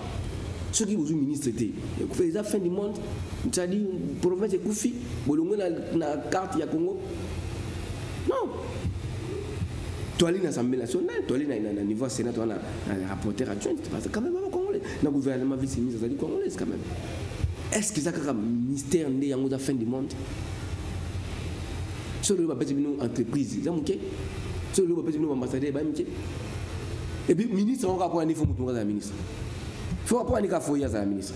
Ceux qui vous ministre té, vous faites la fin du monde. Ça dit province ekufi, bolongo na carte ya Congo. Non. Tu allais dans l'Assemblée nationale, tu allais dans le niveau Sénat, tu as un rapporteur adjoint, parce que quand même, congolais. Dans le gouvernement vice-ministre, ça dit congolais quand même. Est-ce que ça a un ministère de la fin du monde? Sur le papier de nos entreprises, ça m'a sur le papier de nos ambassadeurs, et puis, ministre, on va prendre un niveau pour le ministre. Il faut prendre un niveau pour le ministre.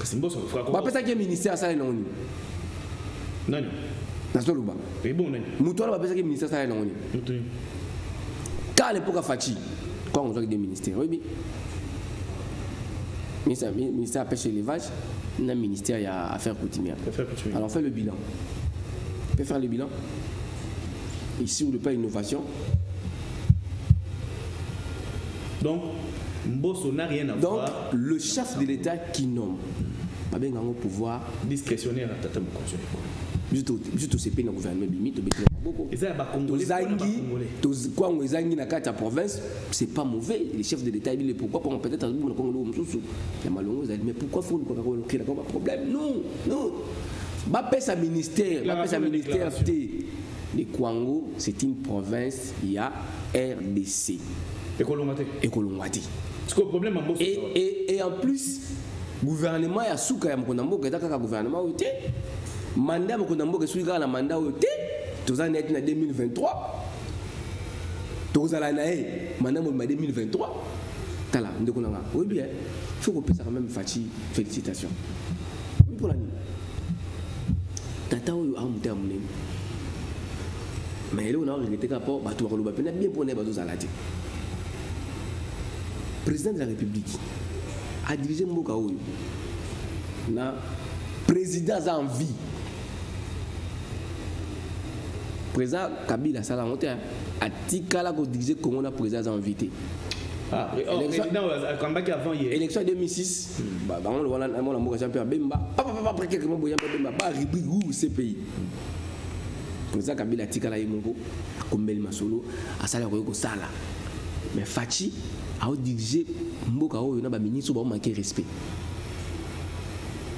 C'est bon, ça va faire. On va faire un ministère, ça est non. Non. Nasoluba. C'est bon, non. Mutola va faire un ministère, ça est non. Quand à l'époque à Fachi, quand on a des ministères, oui, ministère à pêche et élevage, un ministère à affaires coutumières. Alors on fait le bilan. On peut faire le bilan. Ici, on ne pas innovation. Donc, Mbosso n'a rien à voir. Donc, le chef de l'État qui nomme, pas bien un pouvoir discrétionnaire à Tata Mokonzo. Juste au CP dans le gouvernement Bimito, quand on est dans la province, c'est pas mauvais. Les chefs de l'État disent pourquoi peut-être il y a malheureux, mais pourquoi faut nous créer un problème? Non, non. Sa ministère, le Kwango, c'est une province, il y a RDC. Et en plus, gouvernement ya suka ya Mkonamboka ezaka kaka gouvernement oyo te mandat Mkonamboka soki kaka na mandat oyo te toza net na 2023 tozala na ye mandat mo 2023 tala ndeko nanga oui bien il faut qu'on puisse quand même Fachi félicitations pour la nuit tata oyo amuté amune mais là on a regretté rapport bato bakoloba pena bien pour ne bato zalati président de la République a dirigé mboka oyo na président en vie président Kabila sala monté a tikala ko diriger Congo na président en vie té président avant hier élection 2006 bah on le voit là mon amour champion Bemba papa après quelques mois boya Bemba ba rubrique ou CPI président Kabila tikala yemoko kombeli masolo asala ko sala mais Fachi a dirigé mboka oyo na ba ministre ba manquer respect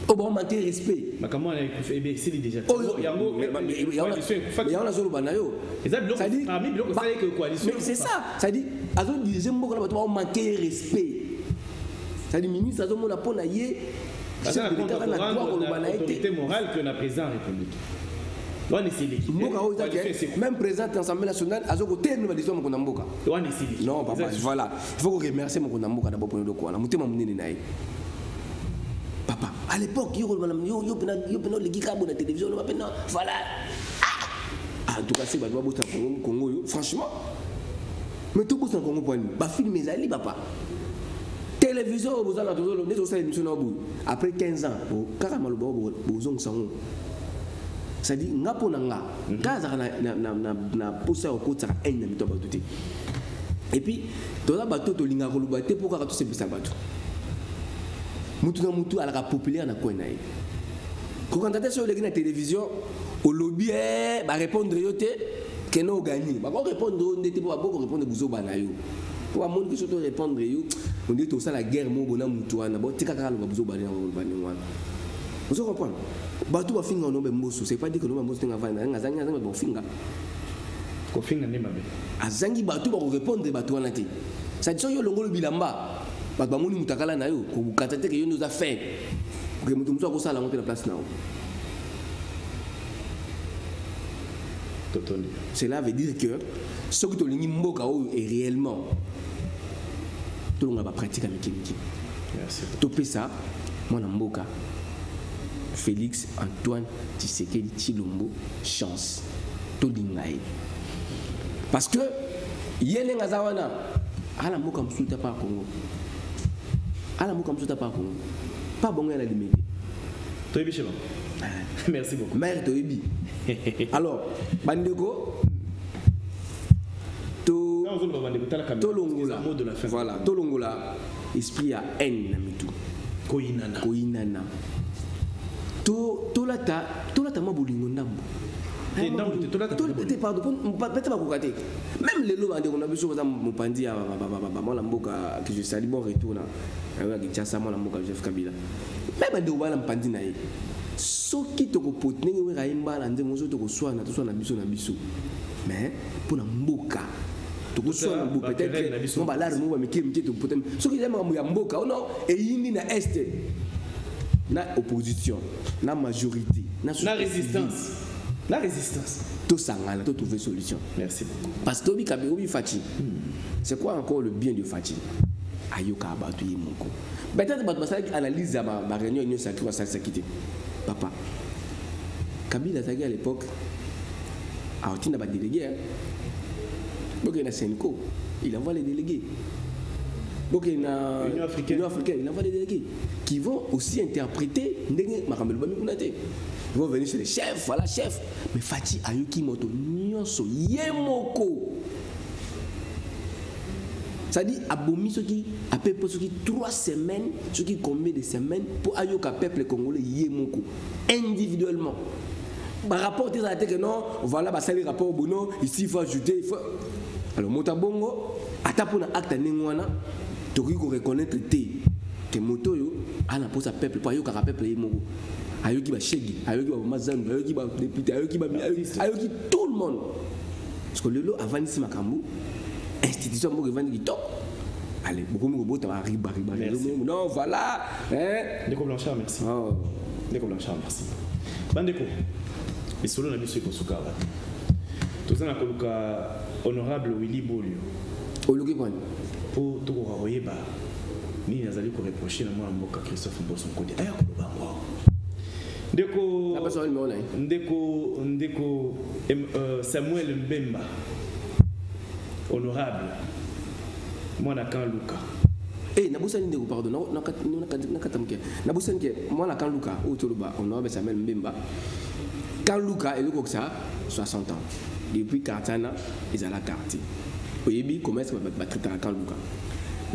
o ba manquer respect mais comment on a fait c'est déjà yango il y a solo banayo ça dit parmi bloc ça que coalition c'est ça ça dit azo diriger mboka na ba to manquer respect ça dit ministre azo mona pona ye ça contre l'autorité morale que la président république même président de l'Assemblée nationale a côté nous disons mon Mboka. Non papa voilà il faut remercier mon Mboka d'abord pour nous quoi. Mutema munene nae. Papa à l'époque yo pena les gikabo na télévision no pena voilà. En tout cas c'est ba bossa Congo franchement. Mais tout bossa Congo point ba film ezali papa. Télévision vous allez toujours les autres émissions après 15 ans kaka malobo bozong sango. Ça dit ngapo nanga kaza na posa okota en na mito bato te et puis toza bato to linga koluba te pour ka to se bisa bato mutu na mutu ala ka populaire na ko na ye ko quand tu sur la télévision au lobby ba répondre yo te que no gagner ba ko répondre ndete ba ko répondre buzo bana yo pour monde qui surtout répondre yo on dit tout ça la guerre mo bona mutu wana bo tika kaka lo buzo bana wana vous comprenez bato ba finga no be mboso c'est pas dire que no mboso tenga vana ngazangi ngazangi ba finga ko finga ne mabe azangi bato ba répondre bato wana te ça dit yo longolo bilamba bato ba moni mutakala na yo ko bukata te que yo nous a fait que mutu mutu ko sala monter la place na o totoni cela veut dire que ce que to lingi mboka o est réellement to nga ba pratique avec kimiki merci to pesa mona mboka Félix Antoine Tshisekedi Tshilombo chance to dingai parce que yene ngazawana ala muka msuta pa Congo ala muka msuta pa Congo pas bon à la limite to ebi merci beaucoup mère to ebi alors bandeko to longola voilà to longola esprit à haine na mitu koinana to lata mabolingo ndambo même les lois on a besoin de mopandi ya mwana mboka que je salue bon retour na ya Kinshasa mwana mboka Joseph Kabila même de wala mpandi na ye soki to ko potnenge we raimba na nze mozo to ko swana to swana biso na biso mais pour na mboka to ko swana mboka peut-être mon balar mo ba miki to potem soki ya mboka ono e yindi na est na opposition na majorité na résistance tout ça on tout trouver solution. Merci beaucoup parce que Obi Fachi c'est quoi encore le bien de Fachi ayoka abatu yemoko peut-être ba ça analyse ba réunion union sacrée va s'acquitter papa Kabila Zagi à l'époque a otina ba délégué donc il a Senko il envoie les délégués donc il a Union africaine il envoie les délégués qui vont aussi interpréter ndenge makamelo ba mikunate. Ils vont venir chez les chefs, voilà chef. Mais Fachi ayoki moto nyonso yemoko. Ça dit abomi ce qui a peuple ce qui 3 semaines, ce qui combien de semaines pour ayoka peuple congolais yemoko individuellement. Par rapport à que non, voilà bah ça les rapports bono, ici il faut ajouter, il faut alors motabongo atapona acte nengwana to ko reconnaître que moto yo ana pour sa peuple pour ayoka peuple yemoko. Ayoki ba shegi, ayoki ba mazandu, ayoki ba député, ayoki tout le monde. Parce que le lot avant ici makambo, institution pour vendre du top. allez beaucoup me robot va riba. Non voilà hein. Ndeko Blanchard merci. Oh. Ndeko Blanchard merci. Bandeko. Les solo na biso ko sukaba. Tozana koluka honorable Willy Bolio. Oloki kwani? Po to ko royeba. Ni nazali ko reprocher na mwana mboka Christophe Mboso Nkodi. Aya ko bango. Ndeko Samuel Mbemba honorable mwana kan Luka nabusani ndeko pardon nakatamke nabusani ke mwana kan Luka utuluba honorable Samuel Mbemba kan Luka eloko ça 60 ans depuis 40 ans ils à la quartier oyebi commerce ba traiter kan Luka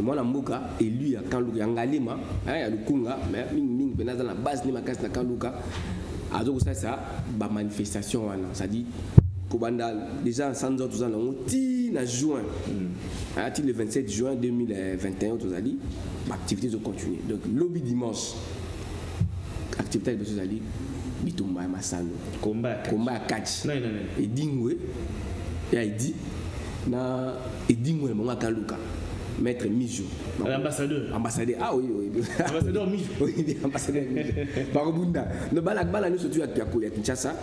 mwana mboka élu ya kan Luka ngalima ya lukunga mais mingi benaza na base ni makasi na kan Luka azoko ça ba manifestation wana ça dit kobanda déjà sans autres ans na juin le 27 juin 2021 tous ali activités ont continué donc lobby dimanche activité de tous ali bitumba masano combat catch et dingwe et idi na edingwe mon kan Luka maître Mijo l'ambassadeur ah oui ambassadeur Mijo oui ambassadeur Mijo Barobunda le bala nous surtout à Kinshasa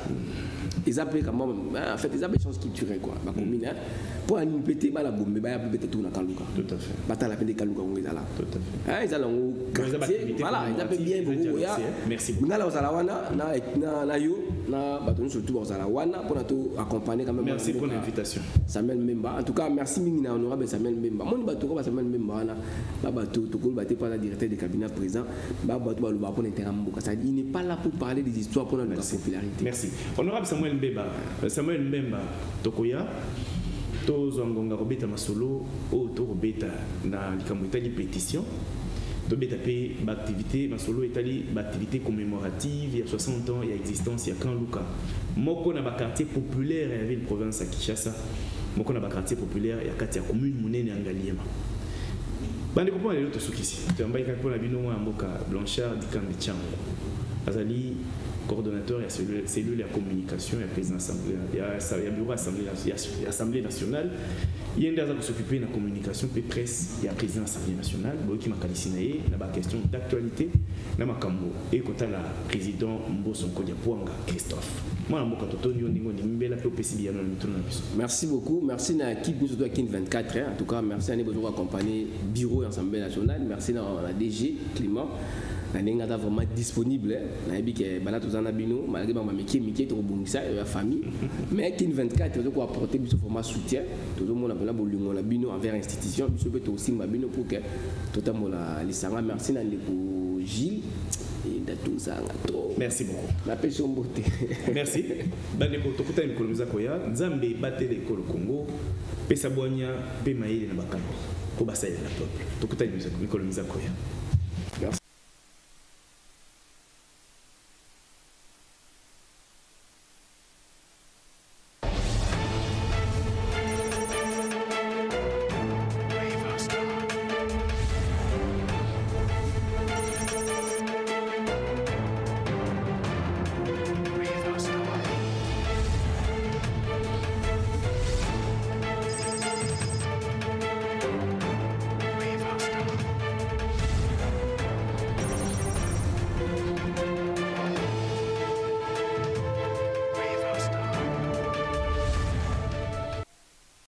ils appellent comment en fait ils appellent chance culturelle quoi ma commune pour un pété bala bombe ba pété tout na kan Luka tout à fait bata la pété kan Luka on est là tout à fait ils allons voilà ils appellent bien beaucoup ya merci ngala osala wana na yo na bato surtout osala wana pour nous accompagner quand même merci pour l'invitation Samuel Mbemba en tout cas merci mingi na honorable Samuel Mbemba mon bato ko Samuel Mbemba wana ba bato to ko baté pas la directeur de cabinet président ba bato ba lo pour intérêt mboka ça il n'est pas là pour parler des histoires pour notre popularité merci honorable Samuel Mbemba tokoya tozongonga robeta masolo o to robeta na likambo etali pétition to beta pe ba activité masolo etali ba activité commémorative ya 60 ans ya existence ya kan Luka moko na ba quartier populaire ya ville province ya Kinshasa moko na ba quartier populaire ya kati ya commune monene ya Ngaliema bande ko pona lelo to sukisi to ambai ka pona bino mwa mboka Blanchard Dikambe Tchango azali coordonnateur et cellule de communication et président assemblée il y a bureau assemblée nationale il y a un qui s'occuper de la communication et presse il y a président assemblée nationale qui m'a qualifié na ba question d'actualité na makambo et kota la président Mboso Nkodi Puanga Christophe moi mboka toto ndio ndingo ni mbela pe opesi biano na mituna biso merci beaucoup merci na équipe nous surtout à Kin 24 en tout cas merci à nous accompagner bureau assemblée nationale merci à la DG Climat na nga vraiment disponible na yebi ke bana tozana bino malgré ba miki to bongisa ya famille mais Kin 24 to ko apporter biso format soutien to zo mona bana bolingo na bino envers institution biso be to aussi ma bino pour que totamola lisanga merci na ndeko Gilles et da tout ça ngato merci beaucoup la passion beauté merci bande ko to kuta mikolomiza koya nzambe batele ko Congo pesa bonya pe maile na bakalo ko basaya na peuple to kuta mikolomiza koya